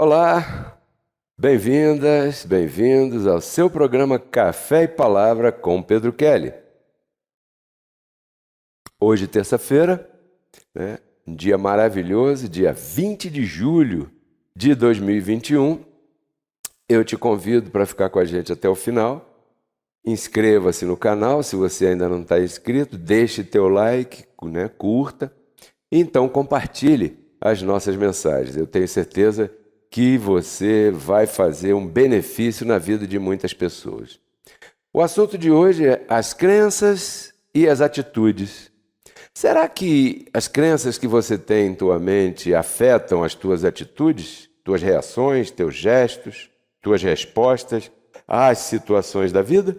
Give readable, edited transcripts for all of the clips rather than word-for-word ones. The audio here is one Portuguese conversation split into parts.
Olá, bem-vindas, bem-vindos ao seu programa Café e Palavra com Pedro Kelly. Hoje, terça-feira, um dia maravilhoso, dia 20 de julho de 2021. Eu te convido para ficar com a gente até o final. Inscreva-se no canal, se você ainda não está inscrito, deixe teu like, curta. E então compartilhe as nossas mensagens. Eu tenho certeza que você vai fazer um benefício na vida de muitas pessoas. O assunto de hoje é as crenças e as atitudes. Será que as crenças que você tem em tua mente afetam as tuas atitudes, tuas reações, teus gestos, tuas respostas às situações da vida?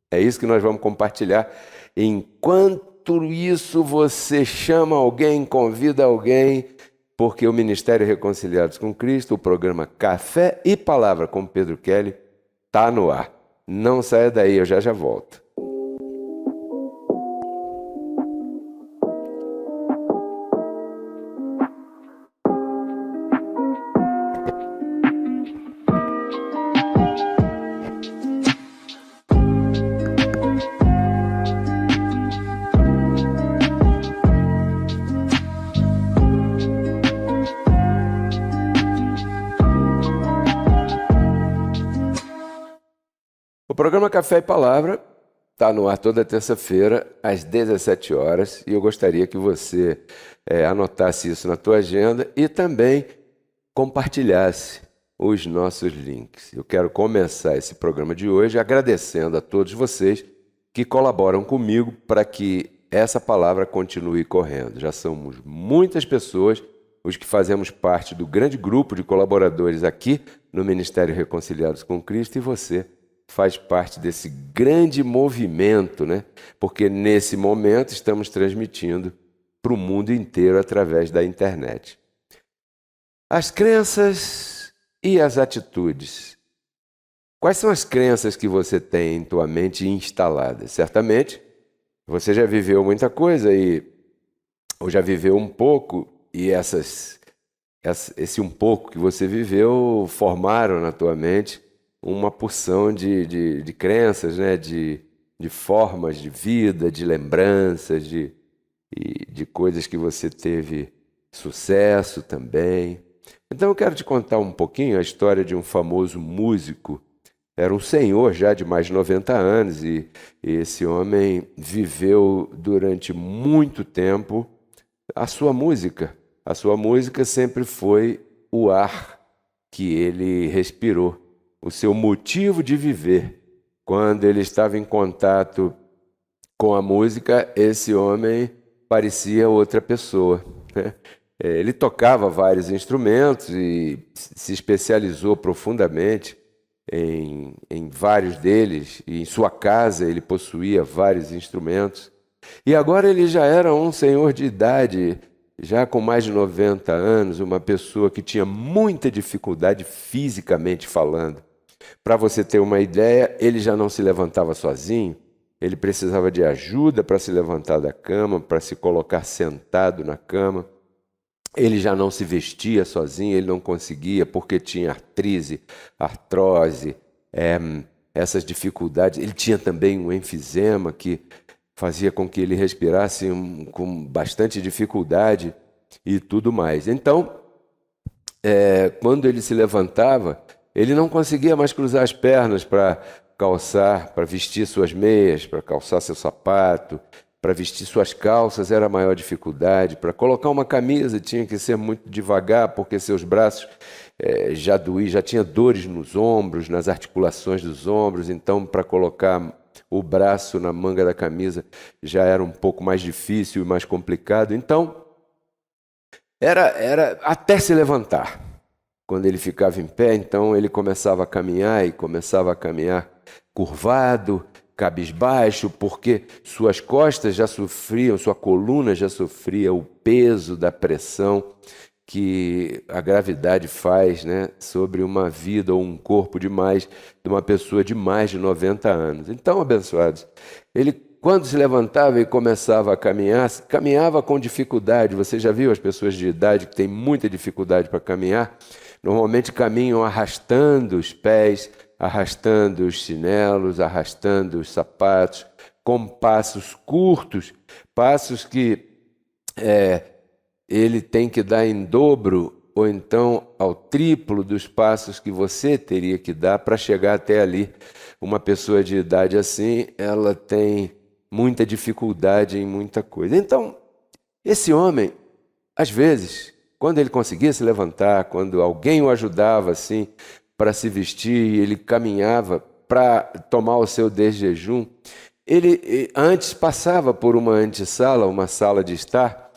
É isso que nós vamos compartilhar. Enquanto isso, você chama alguém, convida alguém, porque o Ministério Reconciliados com Cristo, o programa Café e Palavra com Pedro Kelly, está no ar. Não saia daí, eu já volto. O programa Café e Palavra está no ar toda terça-feira, às 17 horas, e eu gostaria que você anotasse isso na tua agenda e também compartilhasse os nossos links. Eu quero começar esse programa de hoje agradecendo a todos vocês que colaboram comigo para que essa palavra continue correndo. Já somos muitas pessoas os que fazemos parte do grande grupo de colaboradores aqui no Ministério Reconciliados com Cristo, e você faz parte desse grande movimento, Porque nesse momento estamos transmitindo para o mundo inteiro através da internet. As crenças e as atitudes. Quais são as crenças que você tem em tua mente instaladas? Certamente, você já viveu muita coisa ou já viveu um pouco, e esse um pouco que você viveu formaram na tua mente uma porção de crenças, de formas de vida, de lembranças, de coisas que você teve sucesso também. Então eu quero te contar um pouquinho a história de um famoso músico. Era um senhor já de mais de 90 anos e esse homem viveu durante muito tempo a sua música. A sua música sempre foi o ar que ele respirou, o seu motivo de viver. Quando ele estava em contato com a música, esse homem parecia outra pessoa. Ele tocava vários instrumentos e se especializou profundamente em vários deles. E em sua casa ele possuía vários instrumentos. E agora ele já era um senhor de idade, já com mais de 90 anos, uma pessoa que tinha muita dificuldade fisicamente falando. Para você ter uma ideia, ele já não se levantava sozinho, ele precisava de ajuda para se levantar da cama, para se colocar sentado na cama. Ele já não se vestia sozinho, ele não conseguia porque tinha artrose, essas dificuldades. Ele tinha também um enfisema que fazia com que ele respirasse com bastante dificuldade e tudo mais. Então, quando ele se levantava, ele não conseguia mais cruzar as pernas para calçar, para vestir suas meias, para calçar seu sapato, para vestir suas calças era a maior dificuldade. Para colocar uma camisa tinha que ser muito devagar, porque seus braços já doíam, já tinha dores nos ombros, nas articulações dos ombros. Então, para colocar o braço na manga da camisa já era um pouco mais difícil e mais complicado. Então, era até se levantar. Quando ele ficava em pé, então ele começava a caminhar e começava a caminhar curvado, cabisbaixo, porque suas costas já sofriam, sua coluna já sofria o peso da pressão que a gravidade faz, sobre uma vida ou um corpo de uma pessoa de mais de 90 anos. Então, abençoados, ele quando se levantava e começava a caminhar, caminhava com dificuldade. Você já viu as pessoas de idade que têm muita dificuldade para caminhar? Normalmente caminham arrastando os pés, arrastando os chinelos, arrastando os sapatos, com passos curtos, passos que ele tem que dar em dobro ou então ao triplo dos passos que você teria que dar para chegar até ali. Uma pessoa de idade assim, ela tem muita dificuldade em muita coisa. Então, esse homem, às vezes, quando ele conseguia se levantar, quando alguém o ajudava assim para se vestir, ele caminhava para tomar o seu desjejum, ele antes passava por uma antessala, uma sala de estar,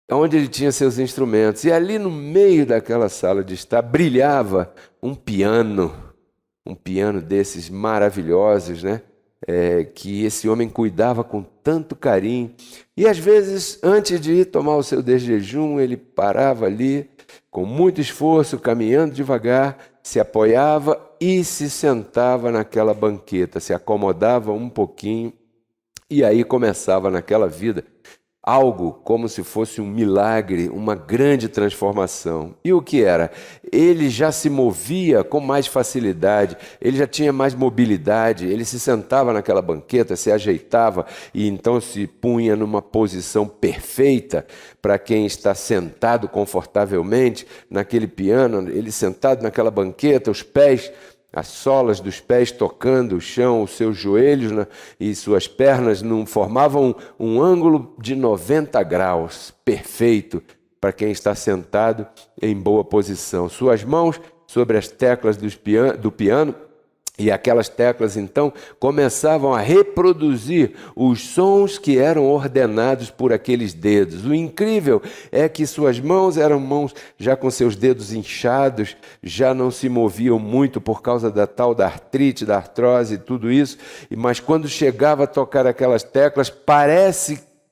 onde ele tinha seus instrumentos. E ali no meio daquela sala de estar brilhava um piano desses maravilhosos, né? Que esse homem cuidava com tanto carinho. E às vezes, antes de ir tomar o seu desjejum, ele parava ali, com muito esforço, caminhando devagar, se apoiava e se sentava naquela banqueta, se acomodava um pouquinho, e aí começava naquela vida algo como se fosse um milagre, uma grande transformação. E o que era? Ele já se movia com mais facilidade, ele já tinha mais mobilidade, ele se sentava naquela banqueta, se ajeitava e então se punha numa posição perfeita para quem está sentado confortavelmente naquele piano, ele sentado naquela banqueta, os pés, as solas dos pés tocando o chão, os seus joelhos e suas pernas formavam um ângulo de 90 graus, perfeito para quem está sentado em boa posição. Suas mãos sobre as teclas do piano, e aquelas teclas, então, começavam a reproduzir os sons que eram ordenados por aqueles dedos. O incrível é que suas mãos eram mãos já com seus dedos inchados, já não se moviam muito por causa da tal da artrite, da artrose e tudo isso, mas quando chegava a tocar aquelas teclas,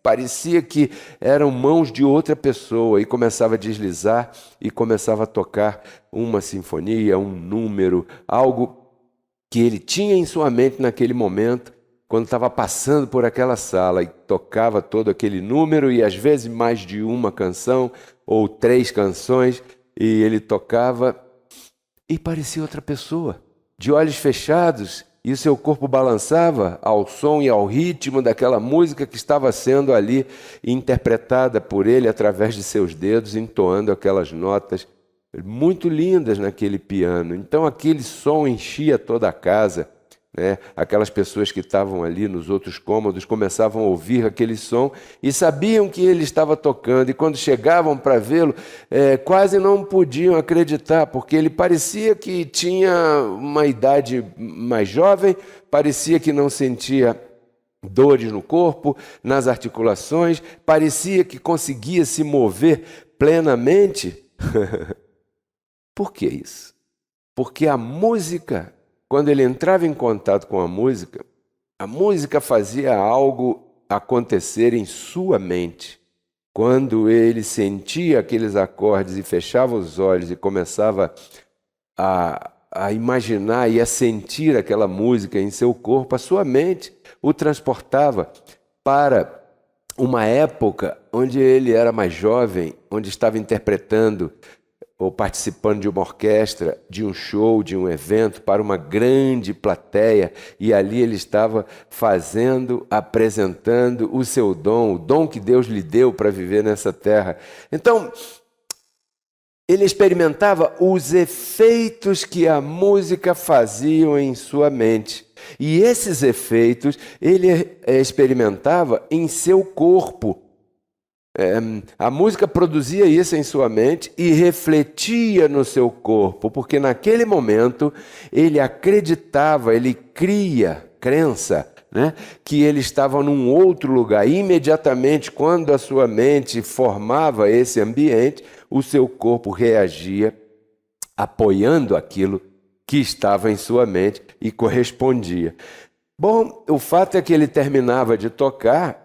parecia que eram mãos de outra pessoa, e começava a deslizar e começava a tocar uma sinfonia, um número, algo que ele tinha em sua mente naquele momento, quando estava passando por aquela sala e tocava todo aquele número, e às vezes mais de uma canção ou 3 canções, e ele tocava e parecia outra pessoa, de olhos fechados, e o seu corpo balançava ao som e ao ritmo daquela música que estava sendo ali interpretada por ele através de seus dedos, entoando aquelas notas muito lindas naquele piano. Então aquele som enchia toda a casa, né? Aquelas pessoas que estavam ali nos outros cômodos começavam a ouvir aquele som e sabiam que ele estava tocando, e quando chegavam para vê-lo, quase não podiam acreditar, porque ele parecia que tinha uma idade mais jovem, parecia que não sentia dores no corpo, nas articulações, parecia que conseguia se mover plenamente. Por que isso? Porque a música, quando ele entrava em contato com a música fazia algo acontecer em sua mente. Quando ele sentia aqueles acordes e fechava os olhos e começava a imaginar e a sentir aquela música em seu corpo, a sua mente o transportava para uma época onde ele era mais jovem, onde estava interpretando ou participando de uma orquestra, de um show, de um evento para uma grande plateia, e ali ele estava apresentando o seu dom, o dom que Deus lhe deu para viver nessa terra. Então, ele experimentava os efeitos que a música fazia em sua mente, e esses efeitos ele experimentava em seu corpo. A música produzia isso em sua mente e refletia no seu corpo, porque naquele momento ele acreditava, ele crença, né, que ele estava num outro lugar. E imediatamente, quando a sua mente formava esse ambiente, o seu corpo reagia apoiando aquilo que estava em sua mente e correspondia. Bom, o fato é que ele terminava de tocar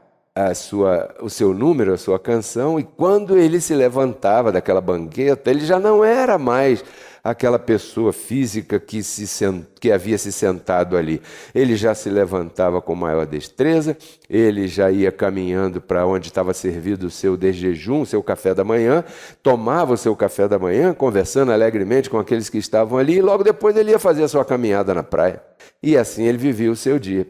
o seu número, a sua canção, e quando ele se levantava daquela banqueta, ele já não era mais aquela pessoa física que havia se sentado ali. Ele já se levantava com maior destreza, ele já ia caminhando para onde estava servido o seu desjejum, o seu café da manhã, tomava o seu café da manhã, conversando alegremente com aqueles que estavam ali, e logo depois ele ia fazer a sua caminhada na praia. E assim ele vivia o seu dia.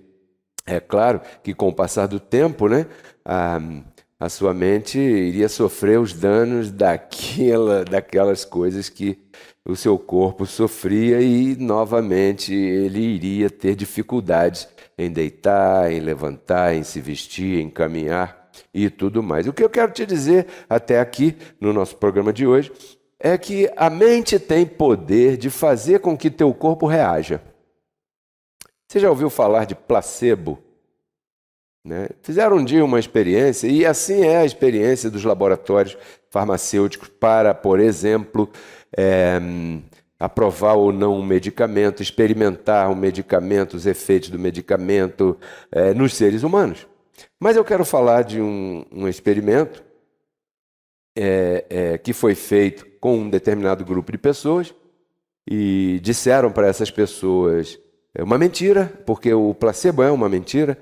É claro que com o passar do tempo, né, a sua mente iria sofrer os danos daquelas coisas que o seu corpo sofria e, novamente, ele iria ter dificuldades em deitar, em levantar, em se vestir, em caminhar e tudo mais. O que eu quero te dizer até aqui no nosso programa de hoje é que a mente tem poder de fazer com que teu corpo reaja. Você já ouviu falar de placebo? Né? Fizeram um dia uma experiência, e assim é a experiência dos laboratórios farmacêuticos para, por exemplo, aprovar ou não um medicamento, experimentar um medicamento, os efeitos do medicamento nos seres humanos. Mas eu quero falar de um experimento que foi feito com um determinado grupo de pessoas e disseram para essas pessoas uma mentira, porque o placebo é uma mentira,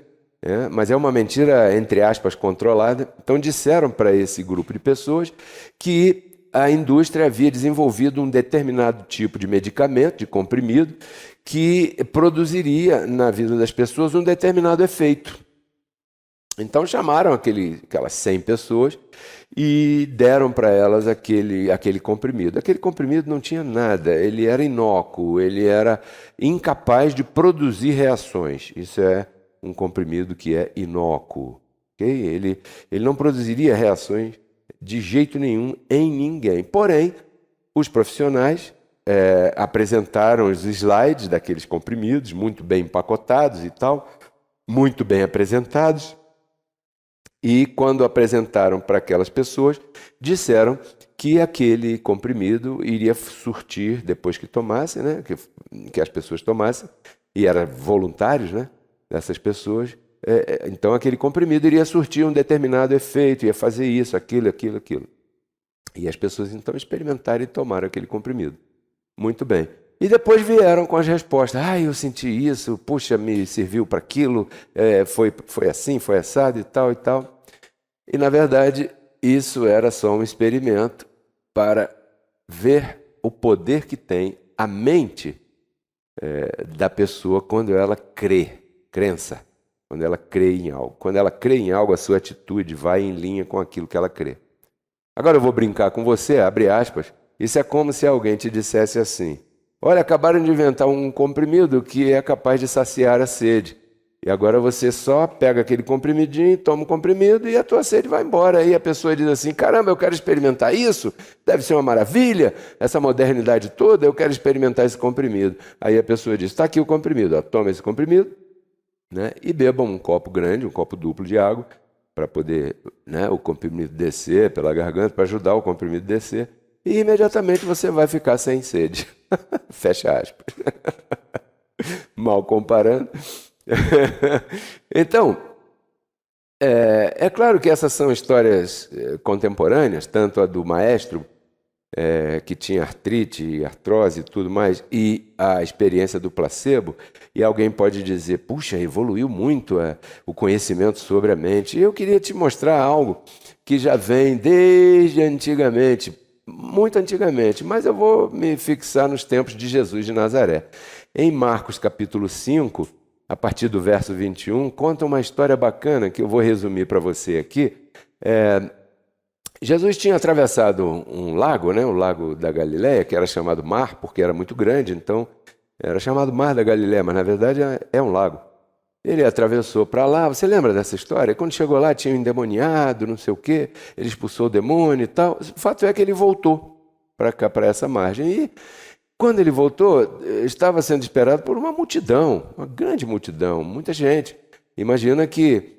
mas é uma mentira, entre aspas, controlada. Então disseram para esse grupo de pessoas que a indústria havia desenvolvido um determinado tipo de medicamento, de comprimido, que produziria na vida das pessoas um determinado efeito. Então chamaram aquelas 100 pessoas e deram para elas aquele comprimido. Aquele comprimido não tinha nada, ele era inócuo, ele era incapaz de produzir reações. Isso é um comprimido que é inócuo. Okay? Ele não produziria reações de jeito nenhum em ninguém. Porém, os profissionais apresentaram os slides daqueles comprimidos, muito bem empacotados e tal, muito bem apresentados. E quando apresentaram para aquelas pessoas, disseram que aquele comprimido iria surtir, depois que tomassem, né, que as pessoas tomassem, e eram voluntários, né, dessas pessoas, então aquele comprimido iria surtir um determinado efeito, ia fazer isso, aquilo. E as pessoas então experimentaram e tomaram aquele comprimido. Muito bem. E depois vieram com as respostas. Eu senti isso, puxa, me serviu para aquilo, foi assim, foi assado e tal e tal. E, na verdade, isso era só um experimento para ver o poder que tem a mente da pessoa quando ela crença, quando ela crê em algo. Quando ela crê em algo, a sua atitude vai em linha com aquilo que ela crê. Agora eu vou brincar com você, abre aspas, isso é como se alguém te dissesse assim: olha, acabaram de inventar um comprimido que é capaz de saciar a sede. E agora você só pega aquele comprimidinho, toma o comprimido e a tua sede vai embora. Aí a pessoa diz assim: caramba, eu quero experimentar isso, deve ser uma maravilha, essa modernidade toda, eu quero experimentar esse comprimido. Aí a pessoa diz: está aqui o comprimido, toma esse comprimido, né, e beba um copo grande, um copo duplo de água, para poder, né, o comprimido descer pela garganta, para ajudar o comprimido a descer. E imediatamente você vai ficar sem sede. Fecha aspas. Mal comparando. Então, é claro que essas são histórias contemporâneas, tanto a do maestro, que tinha artrite, artrose e tudo mais, e a experiência do placebo, e alguém pode dizer: puxa, evoluiu muito o conhecimento sobre a mente. E eu queria te mostrar algo que já vem desde antigamente, muito antigamente, mas eu vou me fixar nos tempos de Jesus de Nazaré. Em Marcos capítulo 5, a partir do verso 21, conta uma história bacana que eu vou resumir para você aqui. Jesus tinha atravessado um lago, né, o lago da Galileia, que era chamado Mar, porque era muito grande, então era chamado Mar da Galileia, mas na verdade é um lago. Ele atravessou para lá, você lembra dessa história? Quando chegou lá tinha um endemoniado, não sei o quê, ele expulsou o demônio e tal. O fato é que ele voltou para cá, para essa margem. E quando ele voltou, estava sendo esperado por uma multidão, uma grande multidão, muita gente. Imagina que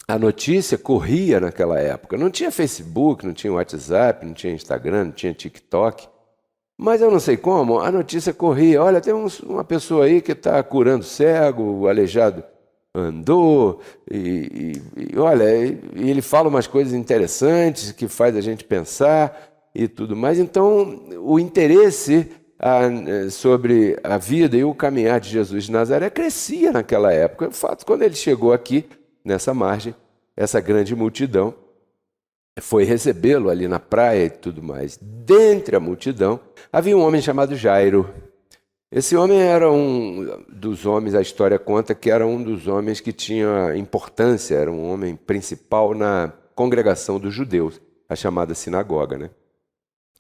a notícia corria naquela época. Não tinha Facebook, não tinha WhatsApp, não tinha Instagram, não tinha TikTok. Mas eu não sei como, a notícia corria. Olha, tem uma pessoa aí que está curando cego, o aleijado andou, e olha, e ele fala umas coisas interessantes que faz a gente pensar. e tudo mais. Então, o interesse sobre a vida e o caminhar de Jesus de Nazaré crescia naquela época. De fato, quando ele chegou aqui, nessa margem, essa grande multidão foi recebê-lo ali na praia e tudo mais. Dentre a multidão, havia um homem chamado Jairo. Esse homem era um dos homens, a história conta que era um dos homens que tinha importância, era um homem principal na congregação dos judeus, a chamada sinagoga, né?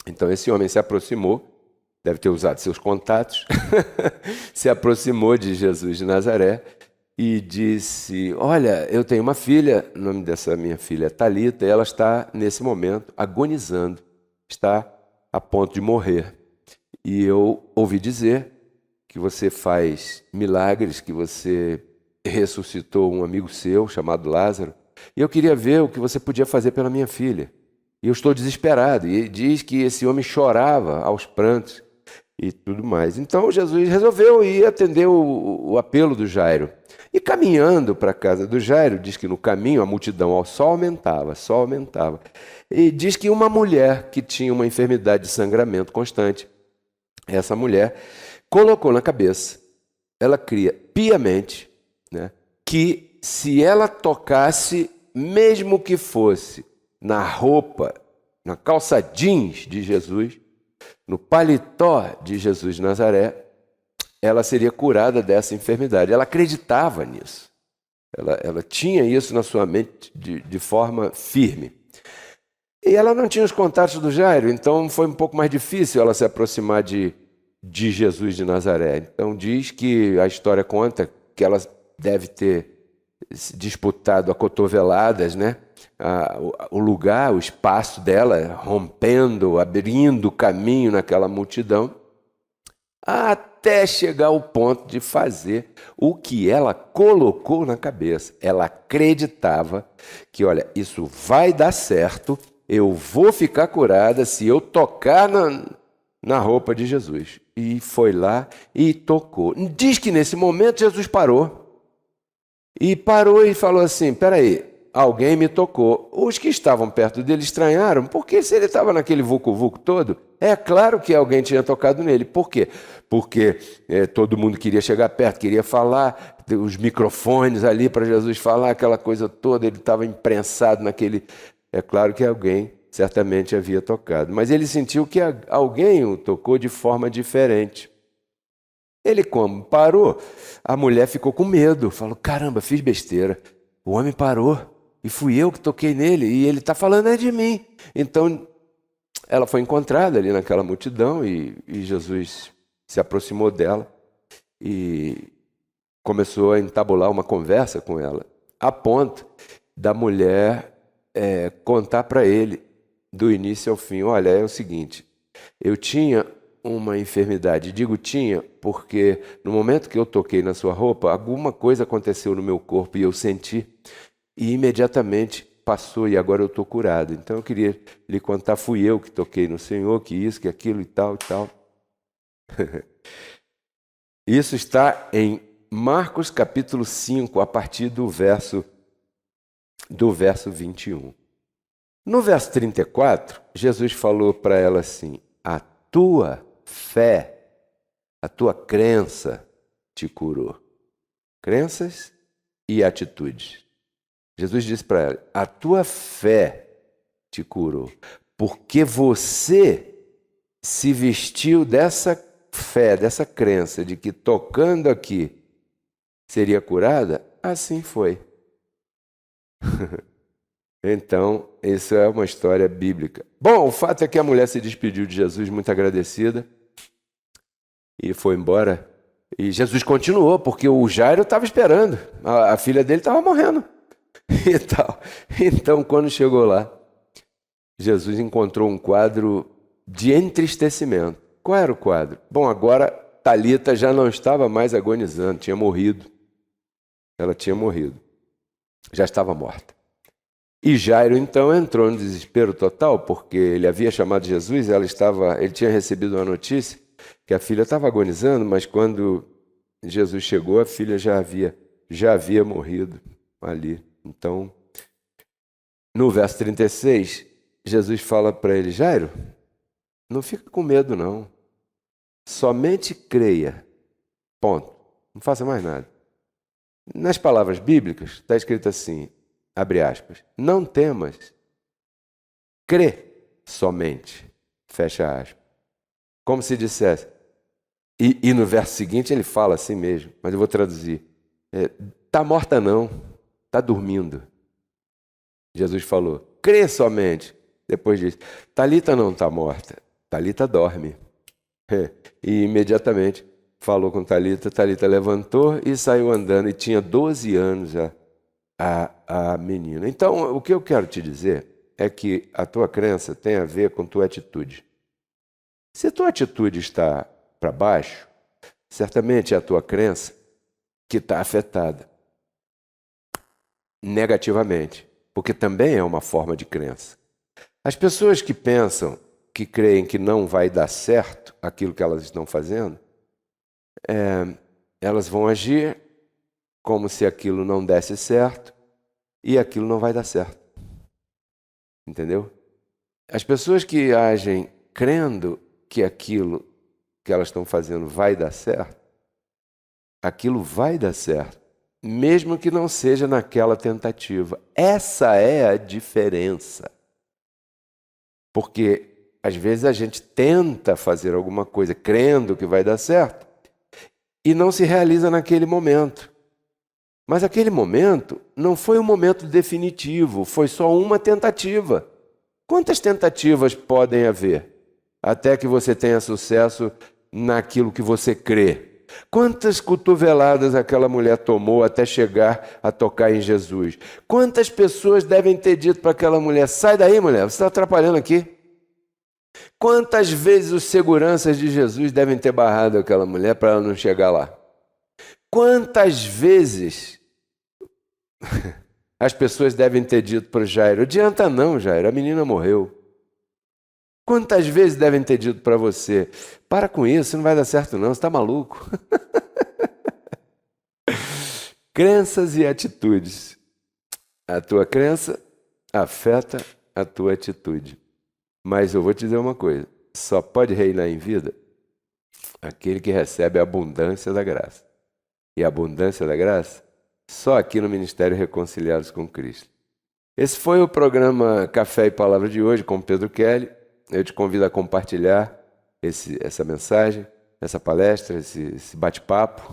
Então esse homem se aproximou, deve ter usado seus contatos, se aproximou de Jesus de Nazaré e disse: olha, eu tenho uma filha, o nome dessa minha filha é Talita, e ela está nesse momento agonizando, está a ponto de morrer. E eu ouvi dizer que você faz milagres, que você ressuscitou um amigo seu chamado Lázaro, e eu queria ver o que você podia fazer pela minha filha. E eu estou desesperado. E diz que esse homem chorava aos prantos e tudo mais. Então Jesus resolveu ir atender o apelo do Jairo. E caminhando para a casa do Jairo, diz que no caminho a multidão só aumentava, só aumentava. E diz que uma mulher que tinha uma enfermidade de sangramento constante, essa mulher colocou na cabeça, ela cria piamente, né, que se ela tocasse, mesmo que fosse na roupa, na calça jeans de Jesus, no paletó de Jesus de Nazaré, ela seria curada dessa enfermidade. Ela acreditava nisso. Ela tinha isso na sua mente de forma firme. E ela não tinha os contatos do Jairo, então foi um pouco mais difícil ela se aproximar de Jesus de Nazaré. Então diz que a história conta que ela deve ter disputado a cotoveladas, né? O lugar, o espaço dela, rompendo, abrindo caminho naquela multidão, até chegar ao ponto de fazer o que ela colocou na cabeça. Ela acreditava que, olha, isso vai dar certo, eu vou ficar curada se eu tocar na roupa de Jesus. E foi lá e tocou. Diz que nesse momento Jesus parou. E parou e falou assim: peraí, alguém me tocou. Os que estavam perto dele estranharam, porque se ele estava naquele vucu-vucu todo, é claro que alguém tinha tocado nele. Por quê? Porque todo mundo queria chegar perto, queria falar, os microfones ali para Jesus falar, aquela coisa toda, ele estava imprensado naquele... É claro que alguém certamente havia tocado, mas ele sentiu que alguém o tocou de forma diferente. Ele, como parou, a mulher ficou com medo, falou: caramba, fiz besteira, o homem parou e fui eu que toquei nele e ele está falando é de mim. Então ela foi encontrada ali naquela multidão e Jesus se aproximou dela e começou a entabular uma conversa com ela, a ponto da mulher contar para ele do início ao fim: olha, é o seguinte, eu tinha uma enfermidade. Digo tinha porque no momento que eu toquei na sua roupa, alguma coisa aconteceu no meu corpo e eu senti, e imediatamente passou e agora eu estou curado. Então eu queria lhe contar, fui eu que toquei no Senhor, que isso, que aquilo e tal, e tal. Isso está em Marcos capítulo 5, a partir do verso 21. No verso 34, Jesus falou para ela assim: a tua fé, a tua crença te curou. Crenças e atitudes. Jesus disse para ela: a tua fé te curou, porque você se vestiu dessa fé, dessa crença de que tocando aqui seria curada. Assim foi. Então, isso é uma história bíblica. Bom, o fato é que a mulher se despediu de Jesus muito agradecida e foi embora. E Jesus continuou, porque o Jairo estava esperando. A filha dele estava morrendo. E tal. Então, quando chegou lá, Jesus encontrou um quadro de entristecimento. Qual era o quadro? Bom, agora Talita já não estava mais agonizando, tinha morrido. Ela tinha morrido. Já estava morta. E Jairo, então, entrou no desespero total, porque ele havia chamado Jesus, ele tinha recebido uma notícia que a filha estava agonizando, mas quando Jesus chegou, a filha já havia morrido ali. Então, no verso 36, Jesus fala para ele: Jairo, Não fica com medo, não. Somente creia. Ponto. Não faça mais nada. Nas palavras bíblicas, está escrito assim, abre aspas, não temas, crê somente, fecha aspas. Como se dissesse, e no verso seguinte ele fala assim mesmo, mas eu vou traduzir. Tá morta não, tá dormindo. Jesus falou, crê somente. Depois diz, Talita não está morta, Talita dorme. E imediatamente falou com Talita, Talita levantou e saiu andando, e tinha 12 anos já a menina. Então, o que eu quero te dizer é que a tua crença tem a ver com tua atitude. Se a tua atitude está para baixo, certamente é a tua crença que está afetada negativamente, porque também é uma forma de crença. As pessoas que pensam, que creem que não vai dar certo aquilo que elas estão fazendo, elas vão agir como se aquilo não desse certo e aquilo não vai dar certo. Entendeu? As pessoas que agem crendo que aquilo que elas estão fazendo vai dar certo, aquilo vai dar certo, mesmo que não seja naquela tentativa. Essa é a diferença. Porque às vezes a gente tenta fazer alguma coisa crendo que vai dar certo e não se realiza naquele momento. Mas aquele momento não foi um momento definitivo, foi só uma tentativa. Quantas tentativas podem haver até que você tenha sucesso naquilo que você crê? Quantas cotoveladas aquela mulher tomou até chegar a tocar em Jesus? Quantas pessoas devem ter dito para aquela mulher, sai daí, mulher, você está atrapalhando aqui? Quantas vezes os seguranças de Jesus devem ter barrado aquela mulher para ela não chegar lá? Quantas vezes as pessoas devem ter dito para o Jairo, adianta não, Jairo, a menina morreu. Quantas vezes devem ter dito para você, para com isso, não vai dar certo não, você está maluco. Crenças e atitudes. A tua crença afeta a tua atitude. Mas eu vou te dizer uma coisa, só pode reinar em vida aquele que recebe a abundância da graça. E a abundância da graça, só aqui no Ministério Reconciliados com Cristo. Esse foi o programa Café e Palavra de hoje com Pedro Kelly. Eu te convido a compartilhar essa mensagem, essa palestra, esse bate-papo.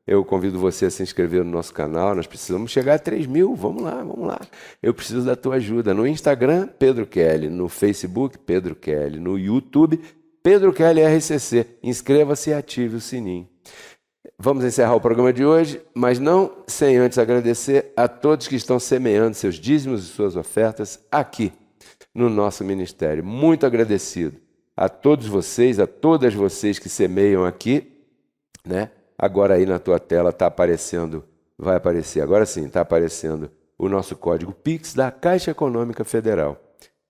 Eu convido você a se inscrever no nosso canal. Nós precisamos chegar a 3.000. Vamos lá, vamos lá. Eu preciso da tua ajuda. No Instagram, Pedro Kelly. No Facebook, Pedro Kelly. No YouTube, Pedro Kelly RCC. Inscreva-se e ative o sininho. Vamos encerrar o programa de hoje, mas não sem antes agradecer a todos que estão semeando seus dízimos e suas ofertas aqui no nosso ministério. Muito agradecido a todos vocês, a todas vocês que semeiam aqui, né? Agora aí na tua tela está aparecendo, vai aparecer, agora sim, está aparecendo o nosso código Pix da Caixa Econômica Federal.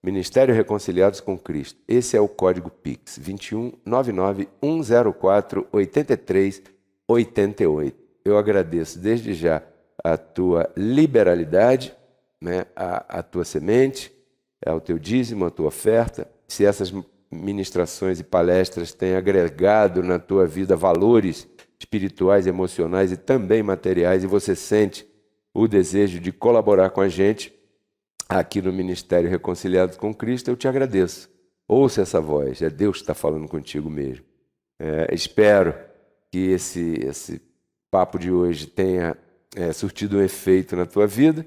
Ministério Reconciliados com Cristo. Esse é o código Pix, 2199-104-8388. Eu agradeço desde já a tua liberalidade, né? a tua semente, ao teu dízimo, a tua oferta. Se essas ministrações e palestras têm agregado na tua vida valores espirituais, emocionais e também materiais, e você sente o desejo de colaborar com a gente aqui no Ministério Reconciliados com Cristo, eu te agradeço. Ouça essa voz, é Deus que está falando contigo mesmo. Espero que esse papo de hoje tenha surtido um efeito na tua vida.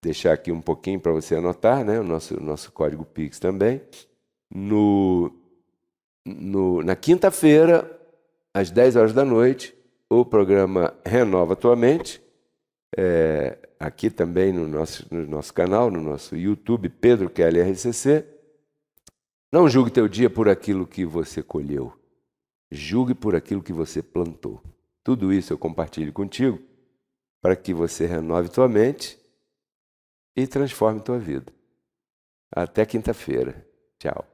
Deixar aqui um pouquinho para você anotar, né? O nosso código Pix também. Na quinta-feira, às 10 horas da noite, o programa Renova Tua Mente, aqui também no nosso canal, no nosso YouTube, Pedro Kelly RCC. Não julgue teu dia por aquilo que você colheu, julgue por aquilo que você plantou. Tudo isso eu compartilho contigo para que você renove tua mente e transforme tua vida. Até quinta-feira. Tchau.